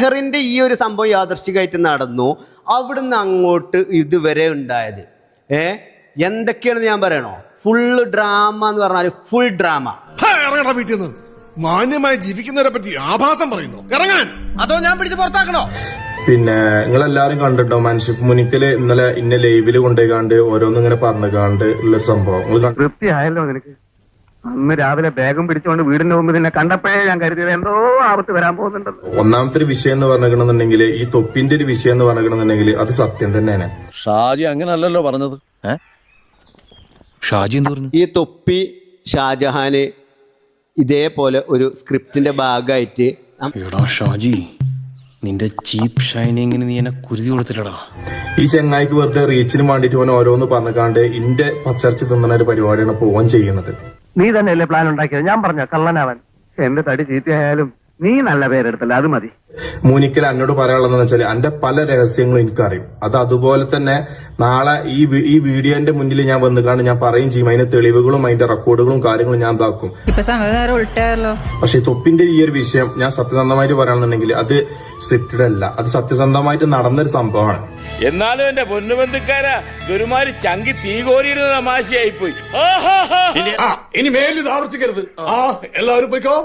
മെഹറിന്റെ ഈ ഒരു സംഭവം യാദൃശ്ചികമായിട്ട് നടന്നു. അവിടുന്ന് അങ്ങോട്ട് ഇതുവരെ ഉണ്ടായത് എന്തൊക്കെയാണെന്ന് ഞാൻ പറയണോ? ഫുള്ള് ഡ്രാമ എന്ന് പറഞ്ഞാൽ ഫുൾ ഡ്രാമ. വീട്ടിൽ നിന്ന് മാന്യമായി ജീവിക്കുന്നവരെ പറ്റി ആഭാസം പറയുന്നു. ഇറങ്ങാൻ അതോ ഞാൻ പിടിച്ച് പുറത്താക്കണോ? പിന്നെ നിങ്ങളെല്ലാരും കണ്ടിട്ടോ മൻഷിഫ് മുനിക്കല് ഇന്നലെ ഇന്ന ലൈവില് കൊണ്ടുപോയിക്കാണ്ട് ഓരോന്നും ഇങ്ങനെ പറഞ്ഞുകാണ്ട് ഉള്ളൊരു സംഭവം തൃപ്തിയായല്ലോ നിനക്ക്? അന്ന് രാവിലെ ബാഗും പിടിച്ചുകൊണ്ട് വീടിന്റെ മുമ്പ് നിന്നെ കണ്ടപ്പോഴേ ഞാൻ കരുതിയത് എന്തോ ആപത്ത് വരാൻ പോകുന്നുണ്ടല്ലോ. ഒന്നാമത്തെ ഒരു വിഷയം എന്ന് പറഞ്ഞിട്ടുണ്ടെങ്കിൽ ഈ തൊപ്പിന്റെ ഒരു വിഷയം എന്ന് പറഞ്ഞിട്ടുണ്ടെങ്കിൽ അത് സത്യം തന്നെയാണ്. ഷാജി അങ്ങനല്ലല്ലോ പറഞ്ഞത്. ഷാജി എന്ത് പറഞ്ഞു? ഈ തൊപ്പി ഷാജഹാന് ഇതേപോലെ ഒരു സ്ക്രിപ്റ്റിന്റെ ഭാഗമായിട്ട് ഷാജി നിന്റെ ചീപ്പ് ഷൈനിങ്ങിന് നീ എന്നെ കുരുതി കൊടുത്തില്ലടാ. ഈ ചെങ്ങായിക്ക് വെറുതെ റീച്ചിന് വേണ്ടിട്ട് ഓൻ ഓരോന്ന് പറഞ്ഞുകാണ്ട് ഇന്റെ പച്ചർച്ച തിന്നുന്ന ഒരു പരിപാടിയാണ് പോവാൻ ചെയ്യുന്നത്. നീ തന്നെയല്ലേ പ്ലാൻ ഉണ്ടാക്കിയത്? ഞാൻ പറഞ്ഞ കള്ളനവൻ. എന്റെ തടി ചീത്തയായാലും നീ നല്ല പേരെടുത്തല്ല, അത് മതി. മൂനിക്കൽ എന്നോട് പറയാനുള്ളതെന്ന് വെച്ചാൽ എന്റെ പല രഹസ്യങ്ങളും എനിക്കറിയും. അത് അതുപോലെ തന്നെ നാളെ ഈ വീഡിയോന്റെ മുന്നിൽ ഞാൻ വന്നുകാണ്ട് ഞാൻ പറയും ചെയ്യും. അതിന്റെ തെളിവുകളും അതിന്റെ റെക്കോർഡുകളും കാര്യങ്ങളും ഞാൻ ഇതാക്കും. പക്ഷെ തൊപ്പിന്റെ ഈ ഒരു വിഷയം ഞാൻ സത്യസന്ധമായിട്ട് പറയാണെന്നുണ്ടെങ്കിൽ അത് സ്ക്രിപ്റ്റഡ് അല്ല, അത് സത്യസന്ധമായിട്ട് നടന്നൊരു സംഭവമാണ്. എന്നാലും എന്റെ പൊന്നുബന്ധുക്കാരാ ഇതൊരുമാതിരി ചങ്കി തീ കോരിയിടുന്ന തമാശയായി പോയി. ഇനി മേലിൽ ആവർത്തിക്കരുത്. എല്ലാവരും പോയിക്കോ.